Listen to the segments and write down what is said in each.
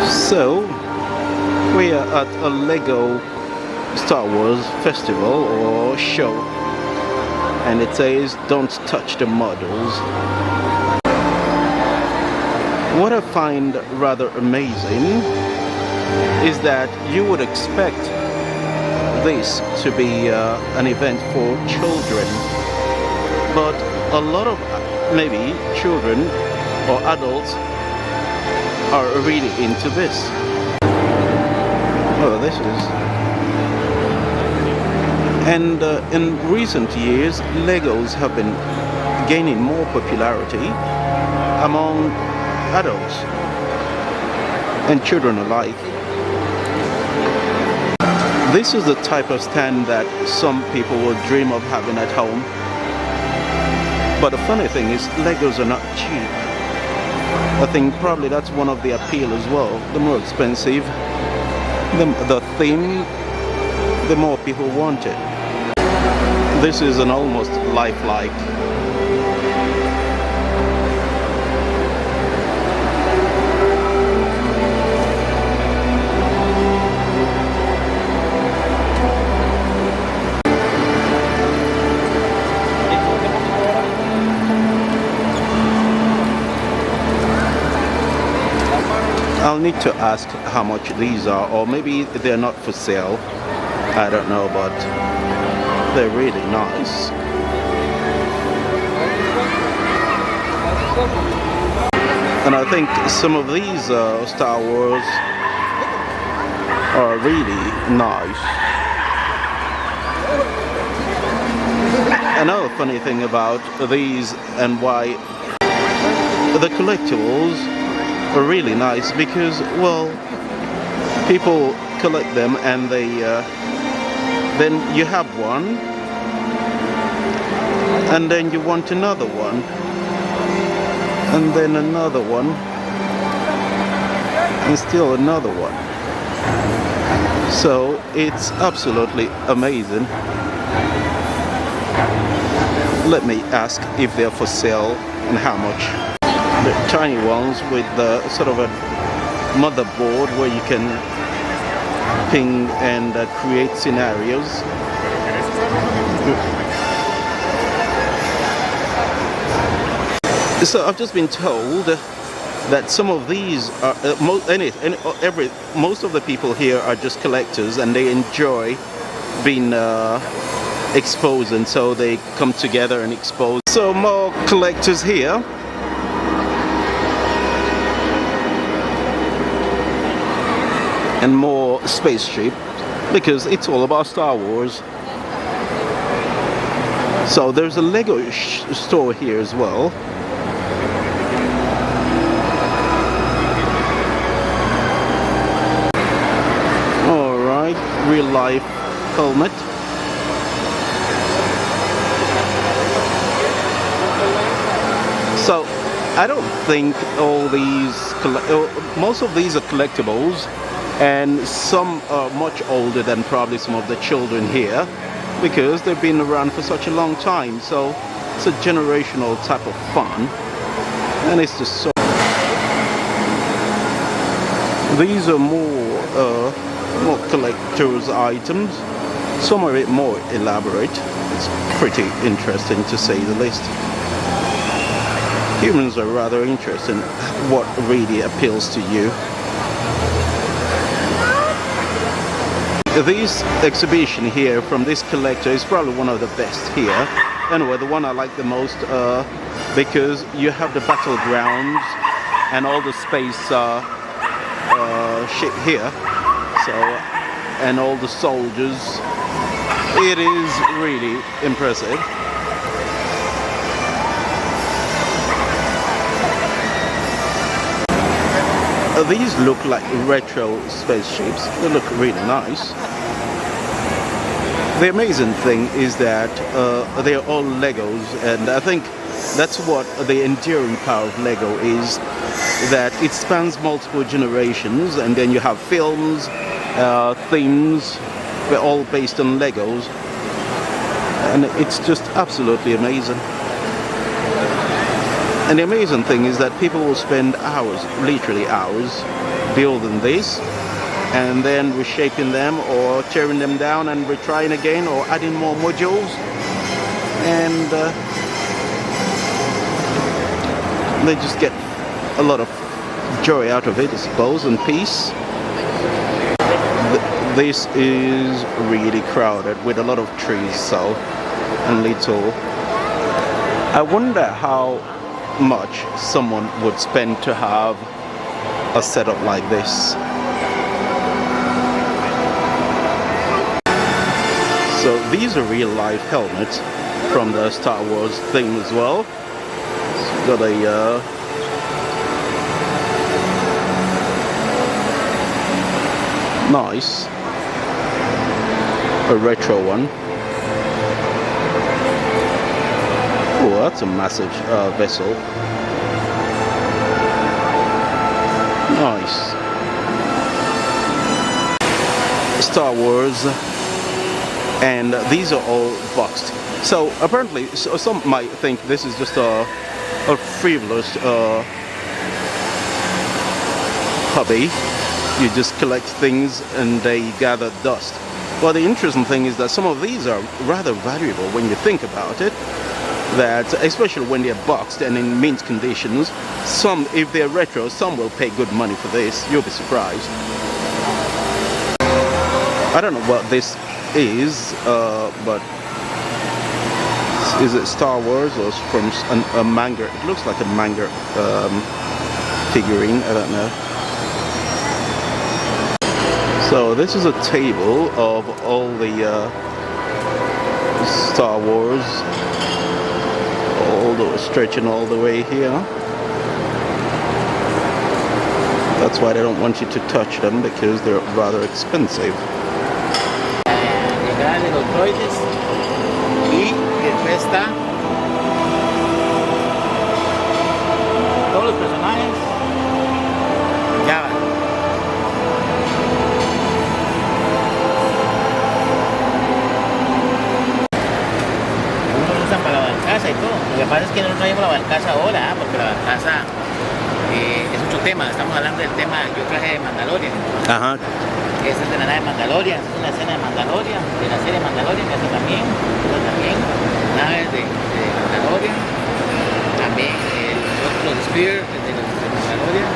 So, we are at a Lego Star Wars festival or show, and it says don't touch the models. What I find rather amazing is that you would expect this to be an event for children, but a lot of maybe children or adults are really into this. Oh, this is. And in recent years, Legos have been gaining more popularity among adults and children alike. This is the type of stand that some people would dream of having at home. But the funny thing is, Legos are not cheap. I think probably that's one of the appeal as well. The more expensive, the theme, the more people want it. This is an almost lifelike. I'll need to ask how much these are, or maybe they're not for sale. I don't know, but they're really nice. And I think some of these Star Wars are really nice. Another funny thing about these and why the collectibles are really nice, because, well, people collect them and they then you have one and then you want another one and then another one and still another one. So it's absolutely amazing. Let me ask if they're for sale and how much. The tiny ones with the sort of a motherboard where you can ping and create scenarios. So I've just been told that some of these are most of the people here are just collectors and they enjoy being exposed, and so they come together and expose. So more collectors here. And more spaceship, because it's all about Star Wars. So there's a Lego store here as well. Alright, real life helmet. So I don't think all these, most of these are collectibles, and some are much older than probably some of the children here, because they've been around for such a long time. So it's a generational type of fun, and it's just so. These are more collector's items. Some are a bit more elaborate. It's pretty interesting, to say the least. Humans are rather interesting. What really appeals to you? This exhibition here from this collector is probably one of the best here. Anyway, the one I like the most because you have the battlegrounds and all the space shit here. So, and all the soldiers. It is really impressive. These look like retro spaceships. They look really nice. The amazing thing is that they're all Legos, and I think that's what the enduring power of Lego is, that it spans multiple generations, and then you have films, themes, they're all based on Legos, and it's just absolutely amazing. And the amazing thing is that people will spend hours, literally hours, building this and then reshaping them or tearing them down and retrying again or adding more modules, and they just get a lot of joy out of it, I suppose, and peace. This is really crowded with a lot of trees, so, and little. I wonder how much someone would spend to have a setup like this. So these are real life helmets from the Star Wars theme as well. It's got a nice, a retro one. Oh, that's a massive vessel. Nice. Star Wars, and these are all boxed. So apparently, some might think this is just a frivolous hobby. You just collect things and they gather dust. Well, the interesting thing is that some of these are rather valuable when you think about it. That, especially when they're boxed and in mint conditions, some, if they're retro, some will pay good money for this. You'll be surprised. I don't know what this is, but is it Star Wars or from a manga? It looks like a manga figurine. I don't know. So this is a table of all the Star Wars, stretching all the way here. That's why they don't want you to touch them, because they're rather expensive. Llegar de los droides y después está todos los personajes Java. Y todo. Lo que pasa es que no traemos la barcaza ahora, porque la barcaza es mucho tema. Estamos hablando del tema. Yo traje de Mandalorian. Ajá. Esta es de la nave de Mandalorian, esta es una escena de Mandalorian, de la serie Mandalorian, esta también, naves de Mandalorian, también los Spear de los de Mandalorian.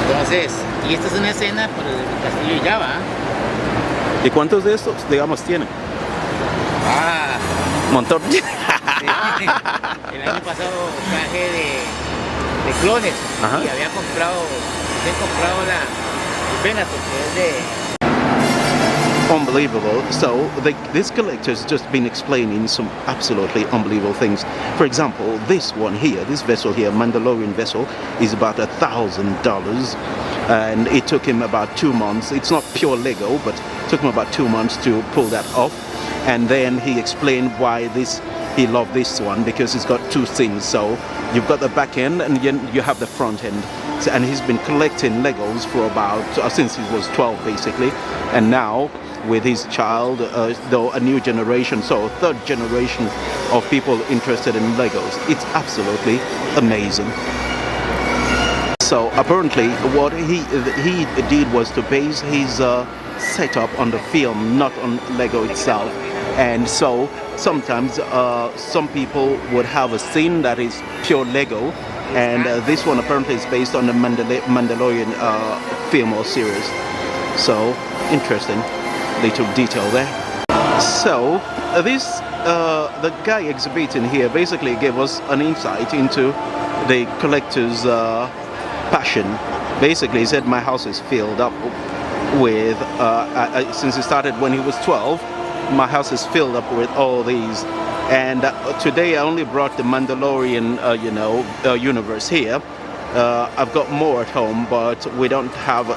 Entonces, y esta es una escena por el castillo de Java. ¿Y cuántos de estos, digamos, tienen? Montón. Sí. El año pasado traje de clones. Ajá. Y había comprado el Venator, que es de... Unbelievable. So this collector's just been explaining some absolutely unbelievable things. For example, this one here, this vessel here, Mandalorian vessel, is about $1,000, and it took him about 2 months. It's not pure Lego, but it took him about 2 months to pull that off. And then he explained why he loved this one, because it's got two things. So you've got the back end and you have the front end. So, and he's been collecting Legos for about since he was 12 basically, and now with his child, though a new generation, so a third generation of people interested in Legos. It's absolutely amazing. So apparently what he did was to base his setup on the film, not on Lego itself. And so sometimes some people would have a scene that is pure Lego, and this one apparently is based on the Mandalorian film or series. So interesting little detail there. So the guy exhibiting here basically gave us an insight into the collector's passion. Basically, he said, my house is filled up with since he started when he was 12. My house is filled up with all these, and today I only brought the Mandalorian universe here. I've got more at home, but we don't have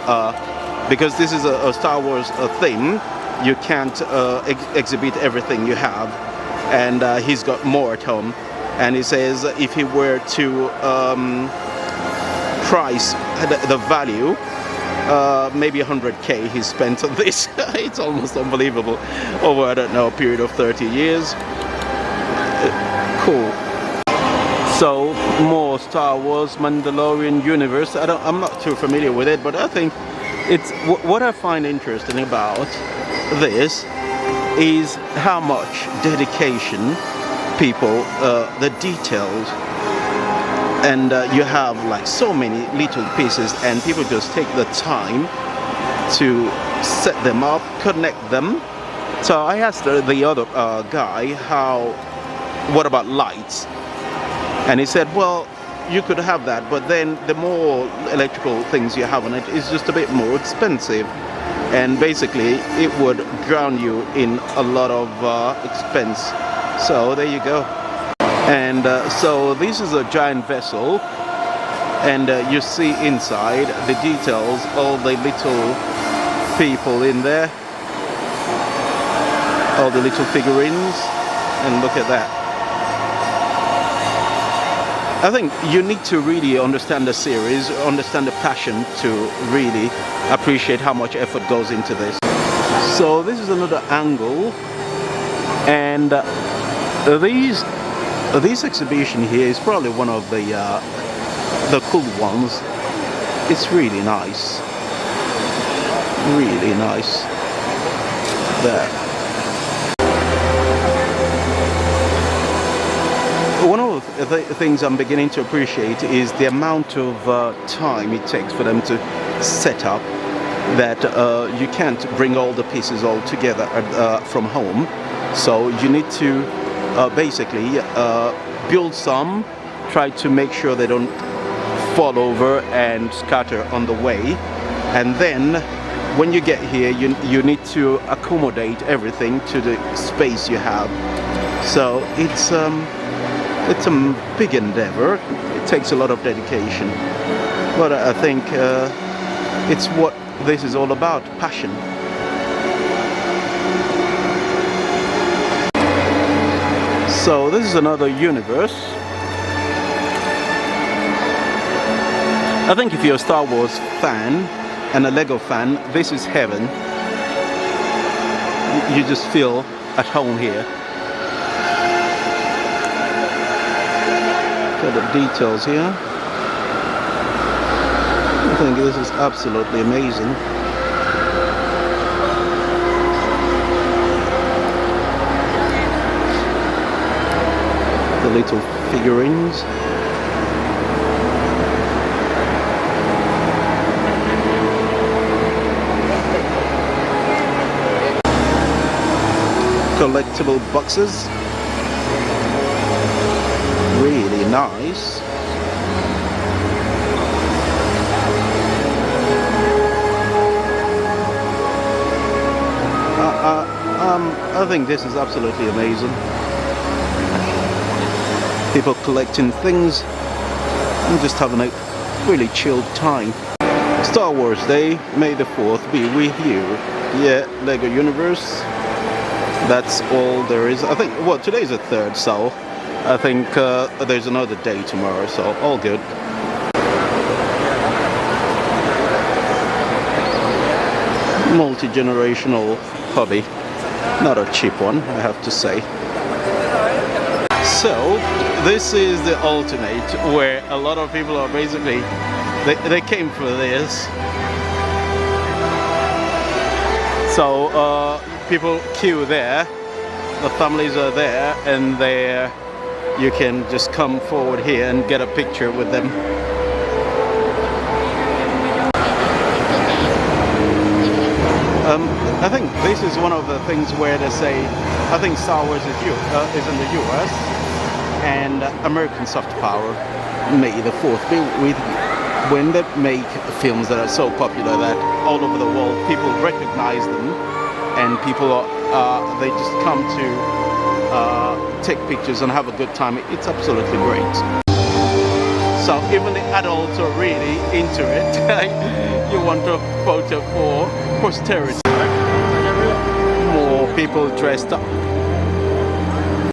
because this is a Star Wars theme. You can't exhibit everything you have, and he's got more at home. And he says if he were to price the value, maybe 100K he spent on this. It's almost unbelievable. Over, I don't know, a period of 30 years. Cool. So more Star Wars, Mandalorian universe. I'm not too familiar with it, but I think it's what I find interesting about this is how much dedication people, the details, and you have like so many little pieces, and people just take the time to set them up, connect them. So I asked the other guy what about lights, and he said, well, you could have that, but then the more electrical things you have on it is just a bit more expensive, and basically it would drown you in a lot of expense. So there you go. And so this is a giant vessel, and you see inside the details, all the little people in there, all the little figurines, and look at that. I think you need to really understand the series, understand the passion to really appreciate how much effort goes into this. So this is another angle, and this exhibition here is probably one of the cool ones. It's really nice, really nice. There. One of the things I'm beginning to appreciate is the amount of time it takes for them to set up, that you can't bring all the pieces all together from home. So you need to basically build some, try to make sure they don't fall over and scatter on the way, and then when you get here you need to accommodate everything to the space you have. So it's a big endeavor. It takes a lot of dedication, but I think it's what this is all about, passion. So this is another universe. I think if you're a Star Wars fan and a Lego fan, this is heaven. You just feel at home here. Look at the details here. I think this is absolutely amazing. The little figurines. Collectible boxes. Really nice. I think this is absolutely amazing. People collecting things and just having a really chilled time. Star Wars Day, May the 4th be with you. Yeah, Lego Universe. That's all there is. I think, well, today's the 3rd, so I think there's another day tomorrow, so all good. Multi-generational hobby. Not a cheap one, I have to say. So, this is the alternate, where a lot of people are basically, they came for this. So, people queue there, the families are there, and you can just come forward here and get a picture with them. I think this is one of the things where they say, I think Star Wars is in the US, and American soft power, May the 4th be with you. When they make films that are so popular that all over the world people recognize them, and people they just come to take pictures and have a good time, it's absolutely great. So even the adults are really into it. You want a photo for posterity. More people dressed up.